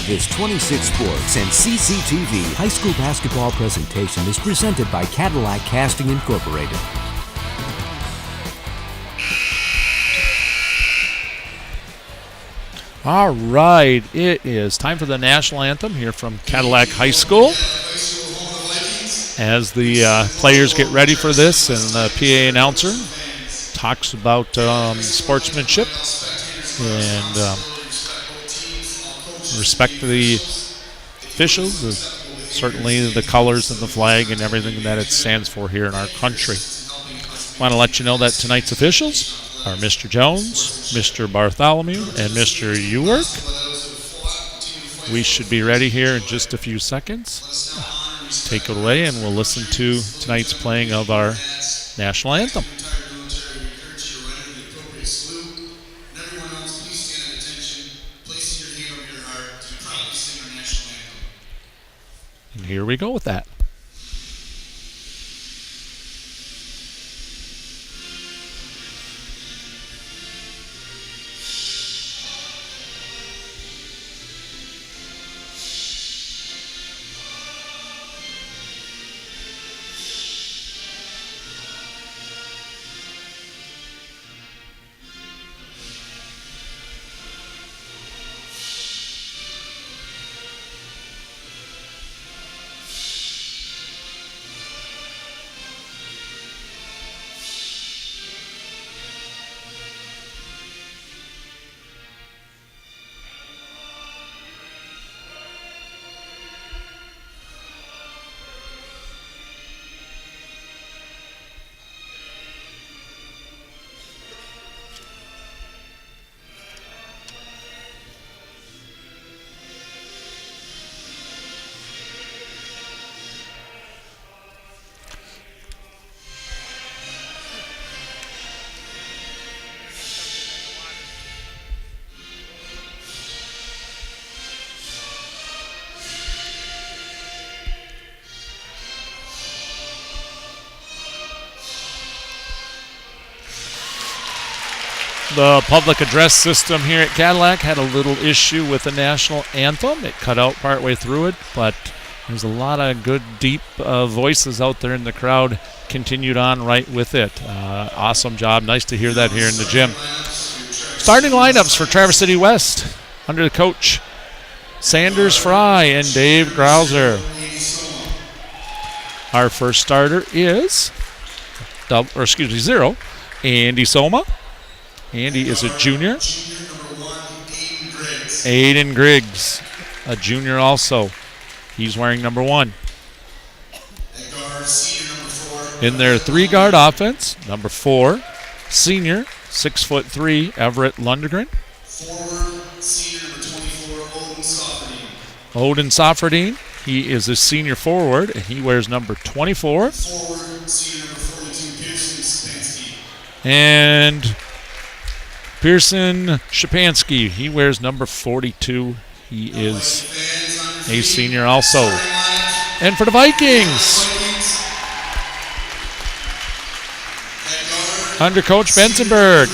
This 26 Sports and CCTV high school basketball presentation is presented by Cadillac Casting Incorporated. All right, it is time for the national anthem here from Cadillac High School. As the players get ready for this, and the PA announcer talks about sportsmanship and respect to the officials, certainly the colors and the flag and everything that it stands for here in our country. I want to let you know that tonight's officials are Mr. Jones, Mr. Bartholomew, and Mr. Ewark. We should be ready here in just a few seconds. Take it away, and we'll listen to tonight's playing of our national anthem. And here we go with that. The public address system here at Cadillac had a little issue with the national anthem. It cut out partway through it, but there's a lot of good, deep voices out there in the crowd. Continued on right with it. Awesome job. Nice to hear that here in the gym. Starting lineups for Traverse City West under the coach Sanders Fry and Dave Grauser. Our first starter is zero, Andy Soma. Andy is a junior. Aiden Griggs, a junior also. He's wearing number 1. In their 3-guard offense, number 4, senior, 6'3", Everett Lundgren. Odin Soferdine, he is a senior forward, and he wears number 24. And Pearson Shapansky, he wears number 42. He is a senior also. And for the Vikings, under Coach Bensenberg,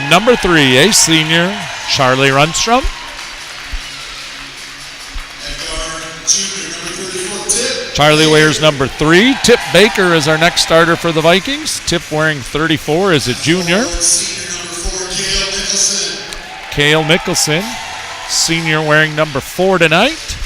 number 3, a senior, Charlie Runstrom. Charlie wears number 3. Tip Baker is our next starter for the Vikings. Tip wearing 34 is a junior. Cale Mickelson, senior, wearing number 4 tonight.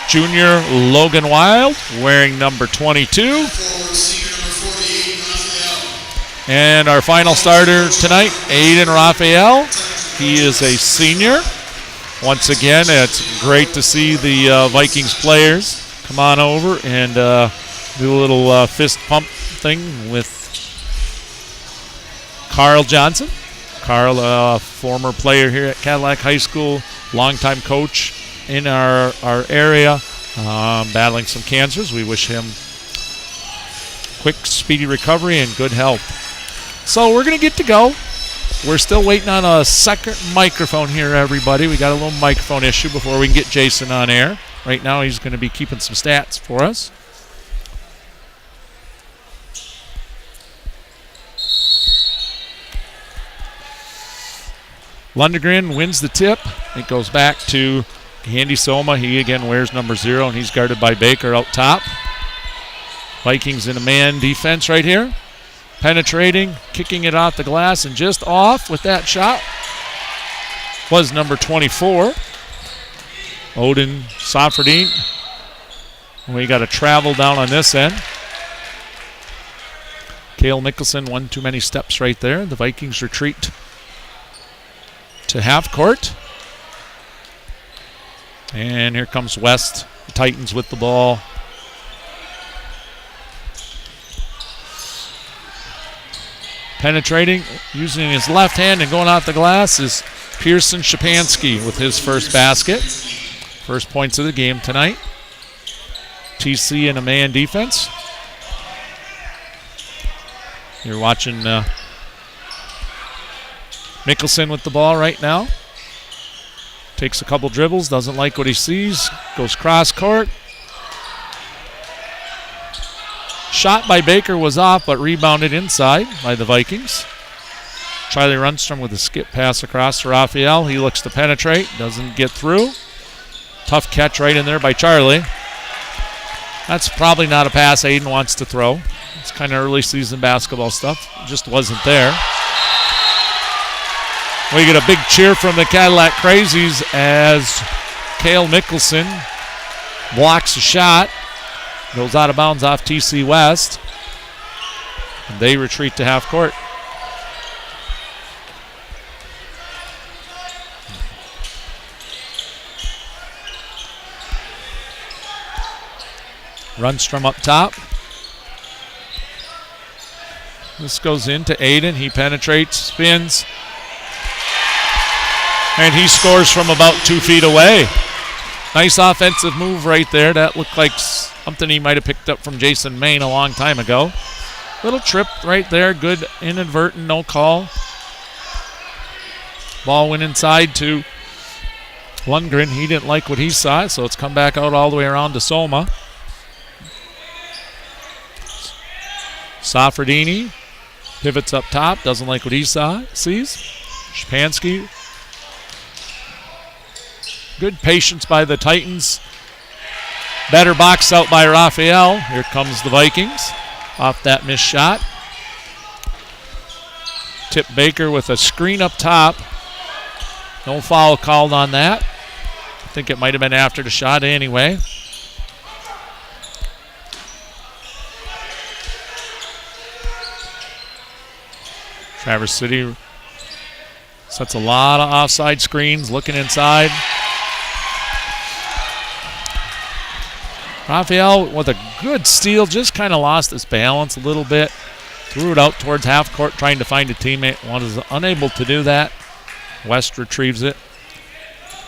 Junior Logan Wild wearing number 22. And our final starter tonight, Aiden Raphael. He is a senior. Once again, it's great to see the Vikings players come on over and do a little fist pump thing with Carl Johnson. Carl, former player here at Cadillac High School, longtime coach in our area, battling some cancers. We wish him quick, speedy recovery and good health. So we're going to get to go. We're still waiting on a second microphone here, everybody. We got a little microphone issue before we can get Jason on air. Right now he's going to be keeping some stats for us. Lundgren wins the tip. It goes back to Andy Soma. He again wears number 0, and he's guarded by Baker out top. Vikings in a man defense right here. Penetrating, kicking it off the glass, and just off with that shot was number 24, Odin Safardine. We got a travel down on this end. Cale Mickelson, one too many steps right there. The Vikings retreat to half court. And here comes West, the Titans with the ball. Penetrating, using his left hand and going off the glass is Pearson Shapansky with his first basket. First points of the game tonight. TC in a man defense. You're watching Mickelson with the ball right now. Takes a couple dribbles, doesn't like what he sees, goes cross court. Shot by Baker was off, but rebounded inside by the Vikings. Charlie Rundstrom with a skip pass across to Raphael. He looks to penetrate, doesn't get through. Tough catch right in there by Charlie. That's probably not a pass Aiden wants to throw. It's kind of early season basketball stuff. It just wasn't there. We get a big cheer from the Cadillac Crazies as Cale Mickelson blocks a shot. Goes out of bounds off TC West. And they retreat to half court. Rundstrom up top. This goes into Aiden. He penetrates, spins. And he scores from about 2 feet away. Nice offensive move right there. That looked like something he might have picked up from Jason Main a long time ago. Little trip right there. Good inadvertent, no call. Ball went inside to Lundgren. He didn't like what he saw, so it's come back out all the way around to Soma. Safardini pivots up top. Doesn't like what he sees. Shapansky. Good patience by the Titans. Better box out by Raphael. Here comes the Vikings off that missed shot. Tip Baker with a screen up top. No foul called on that. I think it might have been after the shot anyway. Traverse City sets a lot of offside screens, looking inside. Raphael with a good steal, just kind of lost his balance a little bit. Threw it out towards half court, trying to find a teammate. Was unable to do that. West retrieves it.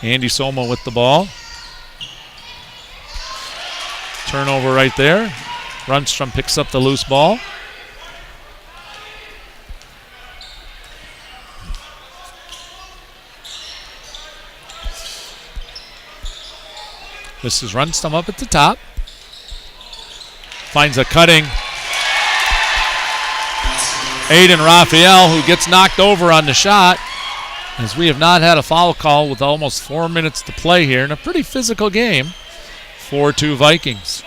Andy Soma with the ball. Turnover right there. Rundstrom picks up the loose ball. This is Rundstrom up at the top. Finds a cutting Aiden Raphael, who gets knocked over on the shot, as we have not had a foul call with almost 4 minutes to play here in a pretty physical game. 4-2 Vikings.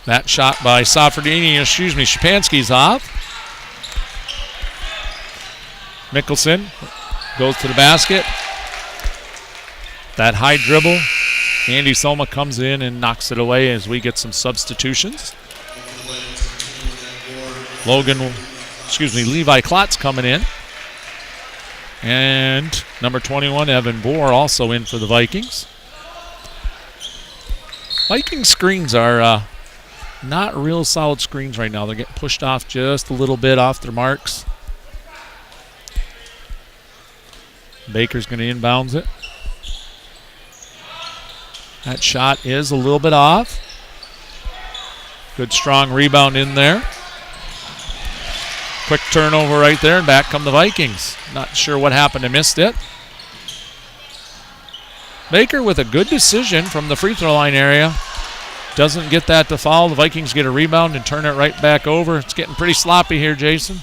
That shot by Shapansky's off. Mickelson goes to the basket. That high dribble. Andy Soma comes in and knocks it away as we get some substitutions. Levi Klotz coming in. And number 21, Evan Bohr, also in for the Vikings. Viking screens are not real solid screens right now. They're getting pushed off just a little bit off their marks. Baker's going to inbounds it. That shot is a little bit off. Good strong rebound in there. Quick turnover right there, and back come the Vikings. Not sure what happened. I missed it. Baker with a good decision from the free throw line area. Doesn't get that to fall. The Vikings get a rebound and turn it right back over. It's getting pretty sloppy here, Jason.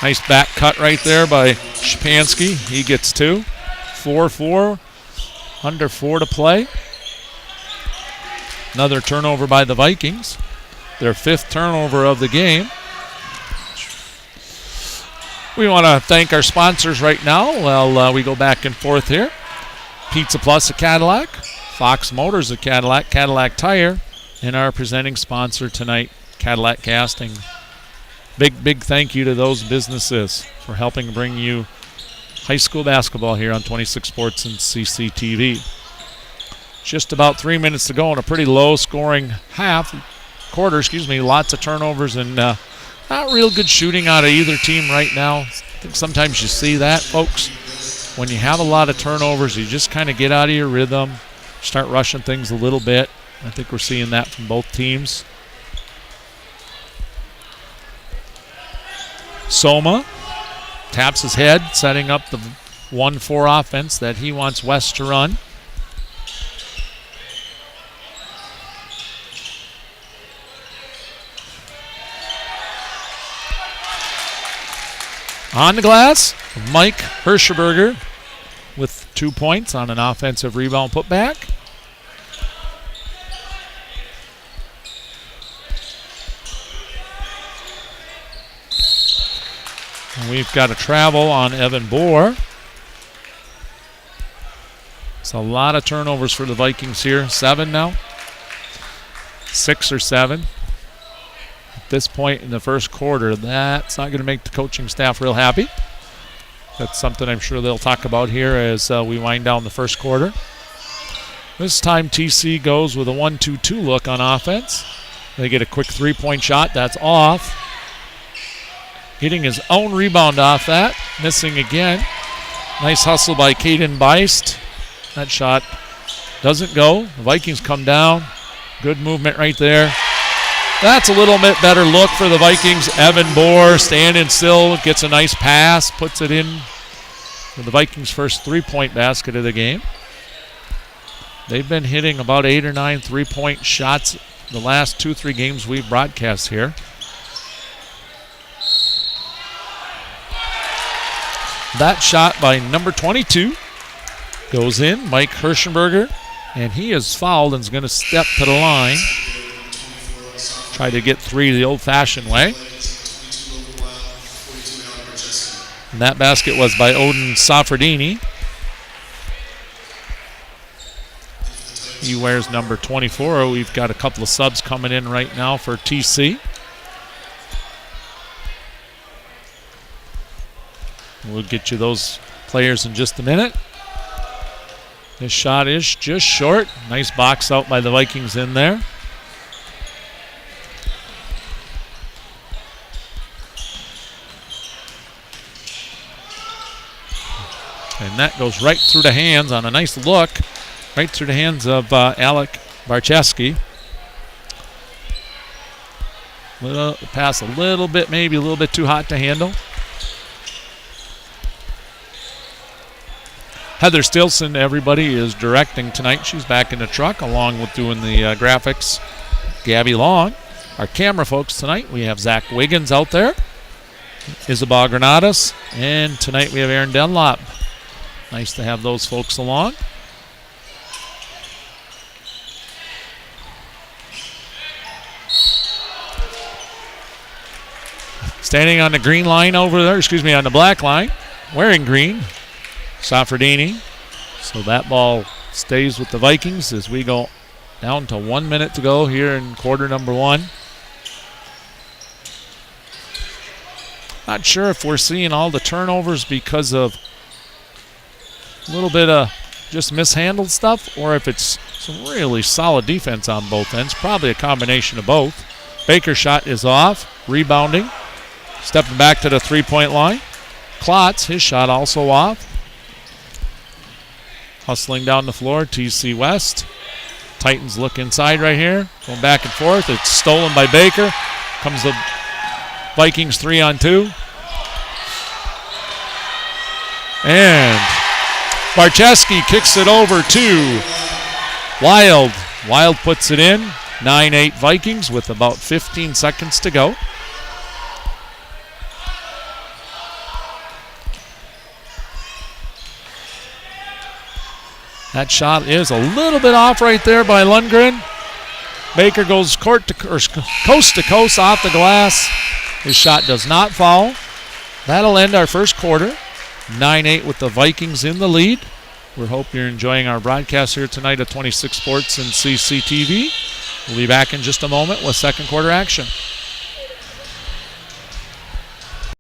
Nice back cut right there by Shapansky. He gets 2. 4-4. Under 4 to play. Another turnover by the Vikings. Their 5th turnover of the game. We want to thank our sponsors right now while we go back and forth here. Pizza Plus at Cadillac, Fox Motors at Cadillac, Cadillac Tire, and our presenting sponsor tonight, Cadillac Casting. Big thank you to those businesses for helping bring you high school basketball here on 26 Sports and CCTV. Just about 3 minutes to go in a pretty low-scoring quarter. Lots of turnovers and not real good shooting out of either team right now. I think sometimes you see that, folks. When you have a lot of turnovers, you just kind of get out of your rhythm, start rushing things a little bit. I think we're seeing that from both teams. Soma taps his head, setting up the 1-4 offense that he wants West to run. On the glass, Mike Hirschberger with 2 points on an offensive rebound putback. And we've got a travel on Evan Bohr. It's a lot of turnovers for the Vikings here. 7 now. 6 or 7. This point in the first quarter, that's not going to make the coaching staff real happy. That's something I'm sure they'll talk about here as we wind down the first quarter. This time TC goes with a 1-2-2 look on offense. They get a quick 3-point shot. That's off. Getting his own rebound off that. Missing again. Nice hustle by Caden Beist. That shot doesn't go. The Vikings come down. Good movement right there. That's a little bit better look for the Vikings. Evan Bohr standing still, gets a nice pass, puts it in for the Vikings' first 3-point basket of the game. They've been hitting about 8 or 9 3-point shots the last 2-3 games we've broadcast here. That shot by number 22 goes in, Mike Hirschenberger, and he is fouled and is going to step to the line. Try to get 3 the old-fashioned way. And that basket was by Odin Safardini. He wears number 24. We've got a couple of subs coming in right now for TC. We'll get you those players in just a minute. This shot is just short. Nice box out by the Vikings in there. And that goes right through the hands on a nice look. Right through the hands of Alec Barcheski. Pass a little bit, maybe a little bit too hot to handle. Heather Stilson, everybody, is directing tonight. She's back in the truck along with doing the graphics. Gabby Long. Our camera folks tonight, we have Zach Wiggins out there. Isabel Granados. And tonight we have Aaron Dunlop. Nice to have those folks along. Standing on the green line over there, on the black line, wearing green, Safardini. So that ball stays with the Vikings as we go down to 1 minute to go here in quarter number 1. Not sure if we're seeing all the turnovers because of a little bit of just mishandled stuff or if it's some really solid defense on both ends. Probably a combination of both. Baker's shot is off, rebounding, stepping back to the 3-point line. Klotz, his shot also off. Hustling down the floor, TC West. Titans look inside right here, going back and forth. It's stolen by Baker. Comes the Vikings 3-on-2. And Barcheski kicks it over to Wild. Wild puts it in. 9-8 Vikings with about 15 seconds to go. That shot is a little bit off right there by Lundgren. Baker goes coast to coast off the glass. His shot does not fall. That'll end our first quarter. 9-8 with the Vikings in the lead. We hope you're enjoying our broadcast here tonight at 26 Sports and CCTV. We'll be back in just a moment with second quarter action.